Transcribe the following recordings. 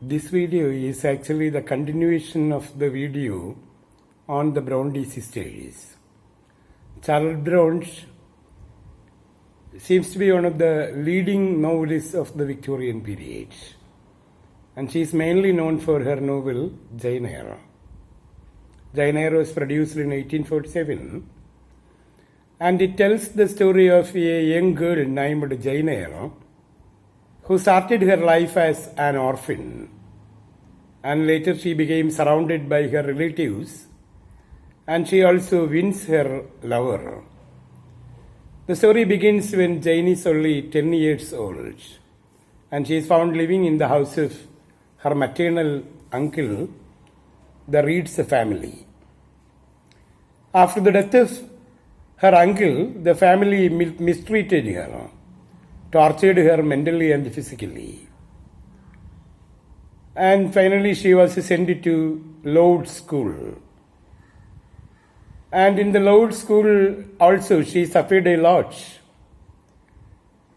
This video is actually the continuation of the video on the Bronte sisters. Charlotte Bronte seems to be one of the leading novelists of the Victorian period, and she is mainly known for her novel Eyre. Eyre was produced in 1847, and it tells the story of a young girl named Eyre who started her life as an orphan, and later she became surrounded by her relatives, and she also wins her lover. The story begins when Jane is only 10 years old, and she is found living in the house of her maternal uncle, the Reed's family. After the death of her uncle, the family mistreated her, tortured her mentally and physically. And finally she was sent to Lord's School. And in the Lord's School also she suffered a lot.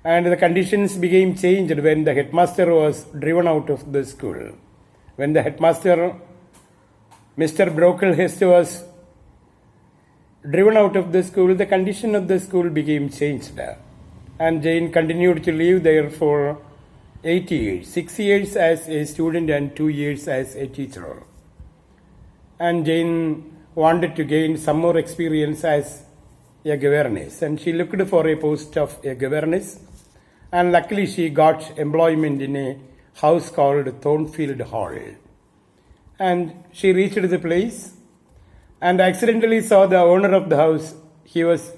And the conditions became changed when the headmaster was driven out of the school. When the headmaster, Mr. Brocklehurst, was driven out of the school, the condition of the school became changed. And Jane continued to live there for 8 years, 6 years as a student and 2 years as a teacher. And Jane wanted to gain some more experience as a governess, and she looked for a post of a governess, and luckily she got employment in a house called Thornfield Hall. And she reached the place and accidentally saw the owner of the house. He was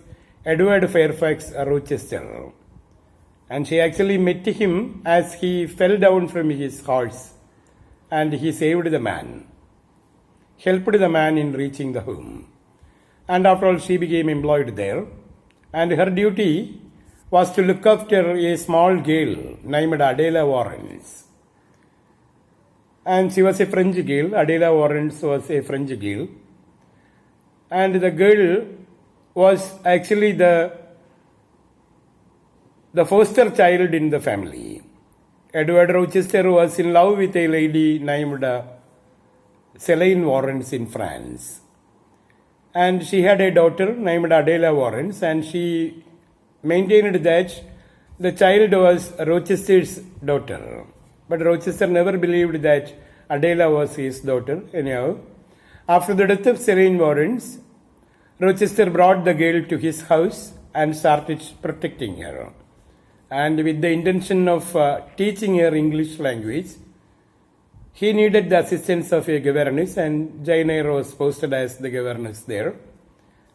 Edward Fairfax Rochester, and she actually met him as he fell down from his horse, and he saved the man, helped the man in reaching the home. And after all, she became employed there, and her duty was to look after a small girl named Adela Warrens. And she was a French girl. Adela Warrens was a French girl, and the girl was actually the foster child in the family. Edward Rochester was in love with a lady named Celine Warrens in France. And she had a daughter named Adela Warrens, and she maintained that the child was Rochester's daughter. But Rochester never believed that Adela was his daughter. Anyhow, after the death of Celine Warrens, Rochester brought the girl to his house and started protecting her. And with the intention of teaching her English language, he needed the assistance of a governess, and Jane Eyre was posted as the governess there.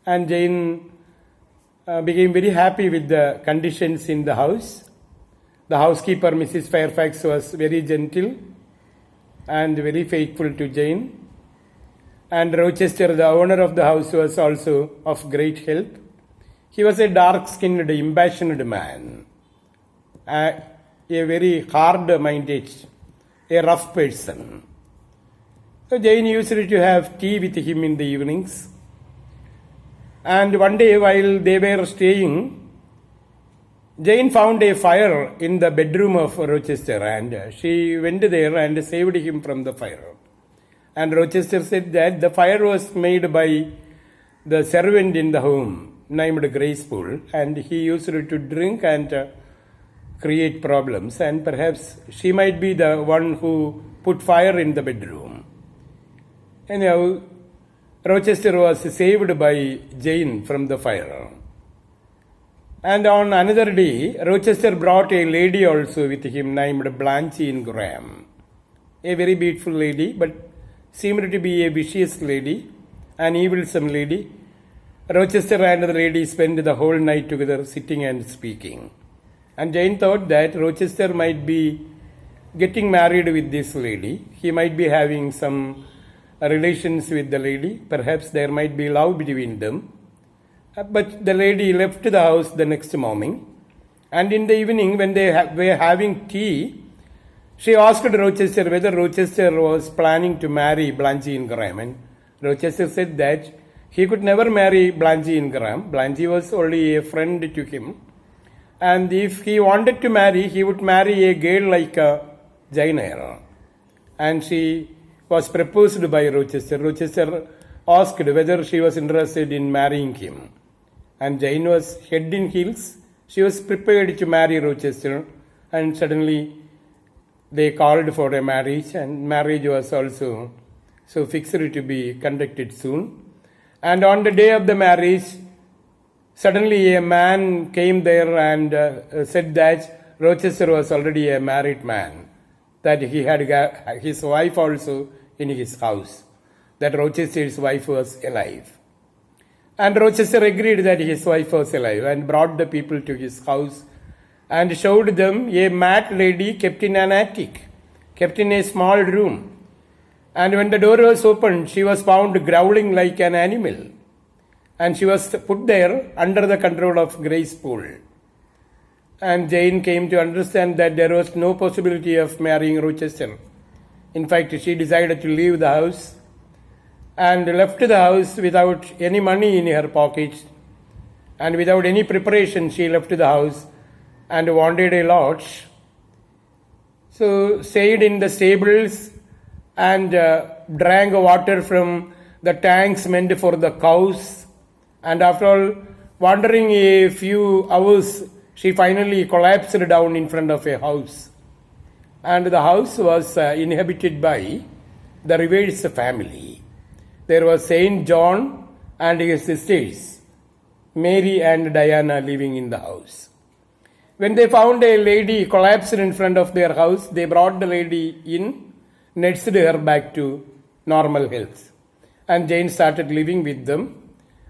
And Jane became very happy with the conditions in the house. The housekeeper, Mrs. Fairfax, was very gentle and very faithful to Jane. And Rochester, the owner of the house, was also of great help. He was a dark-skinned, impassioned man, a very hard-minded, a rough person. So Jane used to have tea with him in the evenings. And one day while they were staying, Jane found a fire in the bedroom of Rochester, and she went there and saved him from the fire. And Rochester said that the fire was made by the servant in the home named Gracepool, and he used to drink and create problems, and perhaps she might be the one who put fire in the bedroom. Anyhow, Rochester was saved by Jane from the fire. And on another day, Rochester brought a lady also with him named Blanche Graham, a very beautiful lady, but seemed to be a vicious lady, an evil-some lady. Rochester and the lady spent the whole night together sitting and speaking. And Jane thought that Rochester might be getting married with this lady. He might be having some relations with the lady. Perhaps there might be love between them. But the lady left the house the next morning. And in the evening, when they were having tea, she asked Rochester whether Rochester was planning to marry Blanche Graham. And Rochester said that he could never marry Blanche Graham. Blanche was only a friend to him. And if he wanted to marry, he would marry a girl like Jane Eyre. and she was proposed by Rochester. Rochester asked whether she was interested in marrying him. And Jane was head in heels. She was prepared to marry Rochester, and suddenly they called for a marriage, and marriage was also so fixed to be conducted soon. And on the day of the marriage, suddenly a man came there and said that Rochester was already a married man, that he had got his wife also in his house, that Rochester's wife was alive. And Rochester agreed that his wife was alive and brought the people to his house and showed them a mad lady kept in an attic, kept in a small room. And when the door was opened, she was found growling like an animal. And she was put there under the control of Grace Poole. And Jane came to understand that there was no possibility of marrying Rochester. In fact, she decided to leave the house and left the house without any money in her pocket. And without any preparation, she left the house and wandered a lot. So stayed in the stables and drank water from the tanks meant for the cows. And after all, wandering a few hours, she finally collapsed down in front of a house. And the house was inhabited by the Rivers family. There was Saint John and his sisters, Mary and Diana, living in the house. When they found a lady collapsed in front of their house, they brought the lady in, nursed her back to normal health. And Jane started living with them.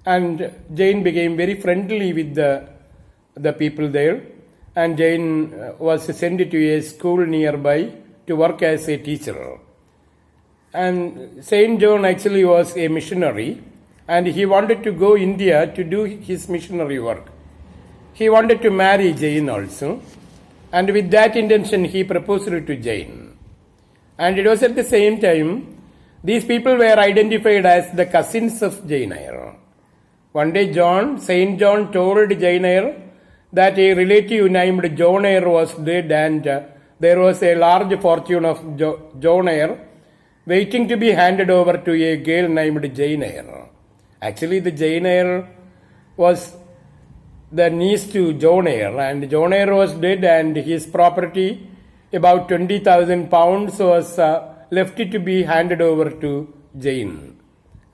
And Jane became very friendly with the people there. And Jane was sent to a school nearby to work as a teacher. And Saint John actually was a missionary, and he wanted to go India to do his missionary work. He wanted to marry Jane also, and with that intention he proposed to Jane. And it was at the same time, these people were identified as the cousins of Jane Eyre. One day Saint John told Jane Eyre that a relative named John Eyre was dead, and there was a large fortune of John Eyre waiting to be handed over to a girl named Jane Eyre. Actually, the Jane Eyre was the niece to John Eyre, and John Eyre was dead, and his property, about 20,000 pounds, was left to be handed over to Jane.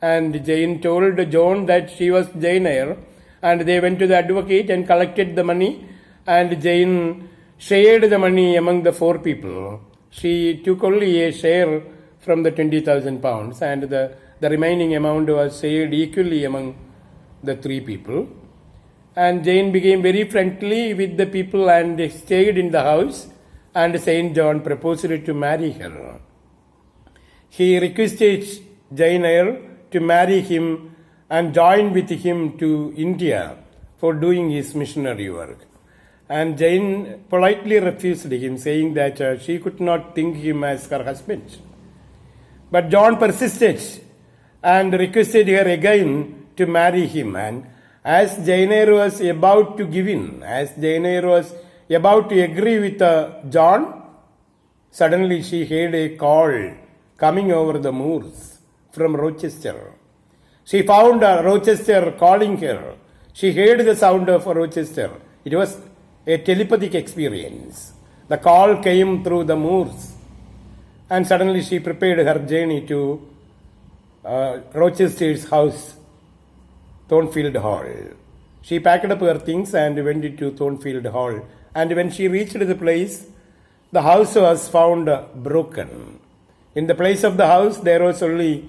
And Jane told John that she was Jane Eyre, and they went to the advocate and collected the money, and Jane shared the money among the 4 people. She took only a share from the 20,000 pounds, and the remaining amount was shared equally among the 3 people. And Jane became very friendly with the people and stayed in the house, and Saint John proposed to marry her. He requested Jane Eyre to marry him and join with him to India for doing his missionary work. And Jane politely refused him, saying that she could not think him as her husband. But John persisted and requested her again to marry him. And as Jane Eyre was about to give in, as Jane Eyre was about to agree with John, suddenly she heard a call coming over the moors from Rochester. She found Rochester calling her. She heard the sound of Rochester. It was a telepathic experience. The call came through the moors. And suddenly she prepared her journey to Rochester's house, Thornfield Hall. She packed up her things and went into Thornfield Hall. And when she reached the place, the house was found broken. In the place of the house, there was only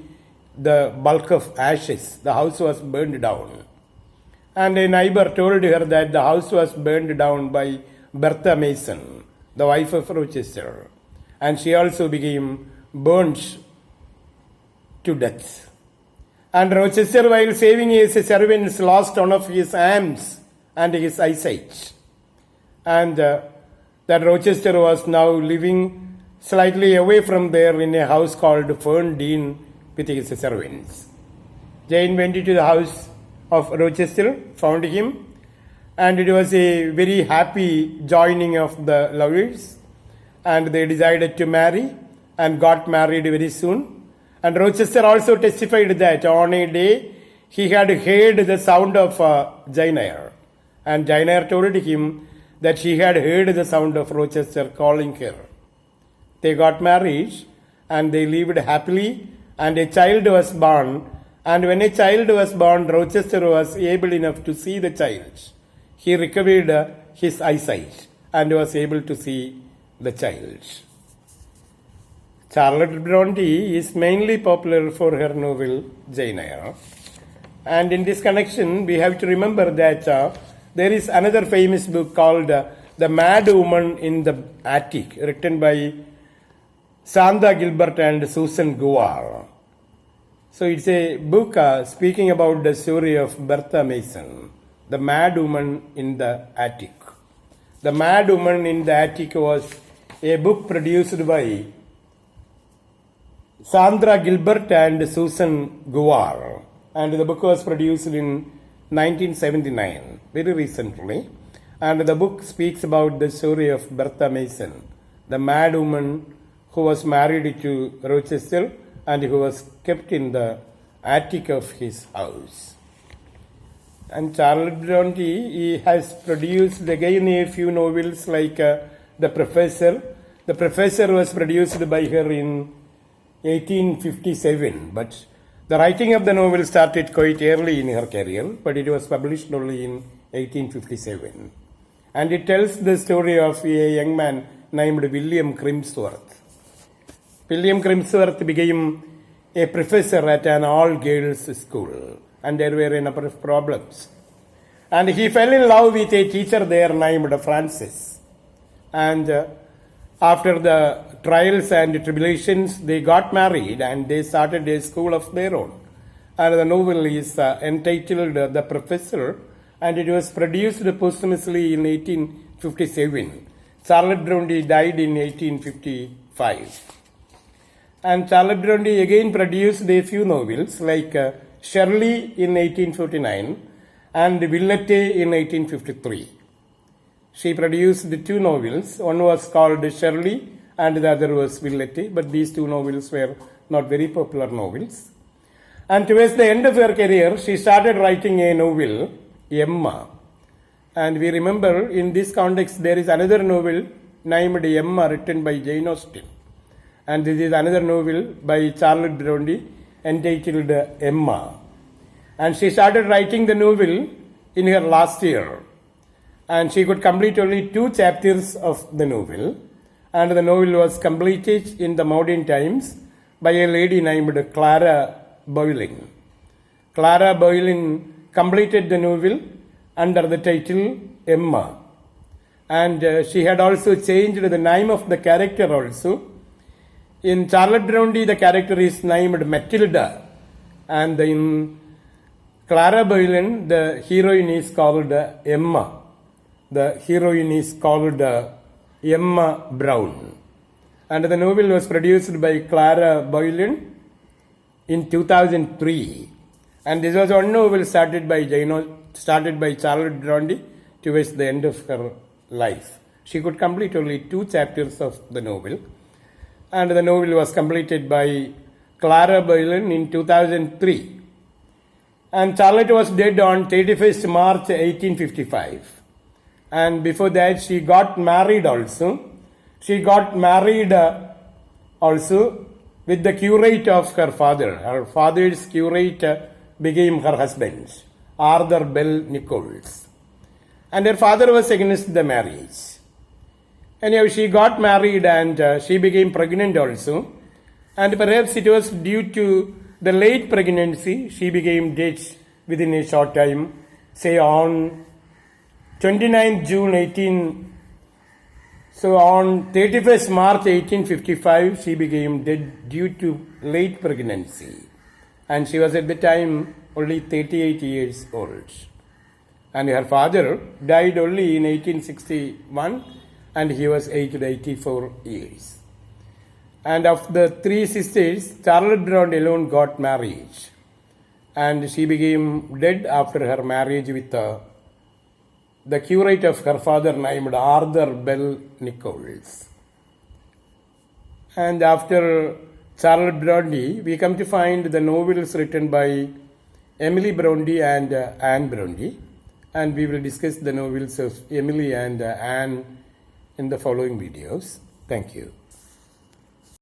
the bulk of ashes. The house was burned down. And a neighbor told her that the house was burned down by Bertha Mason, the wife of Rochester. And she also became burnt to death. And Rochester, while saving his servants, lost one of his arms and his eyesight. And that Rochester was now living slightly away from there in a house called Ferndean with his servants. Jane went into the house of Rochester, found him, and it was a very happy joining of the lovers, and they decided to marry, and got married very soon. And Rochester also testified that on a day he had heard the sound of Jane Eyre. And Jane Eyre told him that she had heard the sound of Rochester calling her. They got married and they lived happily, and a child was born. And when a child was born, Rochester was able enough to see the child. He recovered his eyesight and was able to see the child. Charlotte Bronte is mainly popular for her novel Jane Eyre. And in this connection, we have to remember that there is another famous book called The Mad Woman in the Attic, written by Sandra Gilbert and Susan Gower. So it's a book speaking about the story of Bertha Mason, The Mad Woman in the Attic. The Mad Woman in the Attic was a book produced by Sandra Gilbert and Susan Gower, and the book was produced in 1979, very recently. And the book speaks about the story of Bertha Mason, the mad woman who was married to Rochester and who was kept in the attic of his house. And Charlotte Bronte has produced again a few novels like The Professor. The Professor was produced by her in 1857, but the writing of the novel started quite early in her career, but it was published only in 1857. And it tells the story of a young man named William Crimsworth. William Crimsworth became a professor at an all-girls school, and there were a number of problems. And he fell in love with a teacher there named Frances. And after the trials and tribulations, they got married and they started a school of their own. And the novel is entitled The Professor, and it was produced posthumously in 1857. Charlotte Bronte died in 1855. And Charlotte Bronte again produced a few novels like Shirley in 1849 and Villette in 1853. She produced the two novels. One was called Shirley and the other was Villette, but these two novels were not very popular novels. And towards the end of her career, she started writing a novel, Emma. And we remember in this context there is another novel named Emma written by Jane Austen. And this is another novel by Charlotte Bronte entitled Emma. And she started writing the novel in her last year. And she could complete only 2 chapters of the novel. And the novel was completed in the modern times by a lady named Clara Boleyn. Clara Boleyn completed the novel under the title Emma. And she had also changed the name of the character also. In Charlotte Bronte, the character is named Matilda. And in Clara Boleyn, the heroine is called Emma. The heroine is called Emma Brown. And the novel was produced by Clara Boleyn in 2003. And this was one novel started by Charlotte Bronte towards the end of her life. She could complete only 2 chapters of the novel. And the novel was completed by Clara Boleyn in 2003. And Charlotte was dead on 31st March 1855. And before that, she got married also. She got married also with the curate of her father. Her father's curate became her husband, Arthur Bell Nichols. And her father was against the marriage. Anyhow, she got married and she became pregnant also. And perhaps it was due to the late pregnancy, she became dead within a short time. Say on 29 June so on 31st March 1855, she became dead due to late pregnancy. And she was at the time only 38 years old. And her father died only in 1861. And he was aged 84 years. And of the 3 sisters, Charlotte Bronte alone got married. And she became dead after her marriage with the curate of her father named Arthur Bell Nichols. And after Charlotte Bronte, we come to find the novels written by Emily Bronte and Anne Bronte. And we will discuss the novels of Emily and Anne in the following videos. Thank you.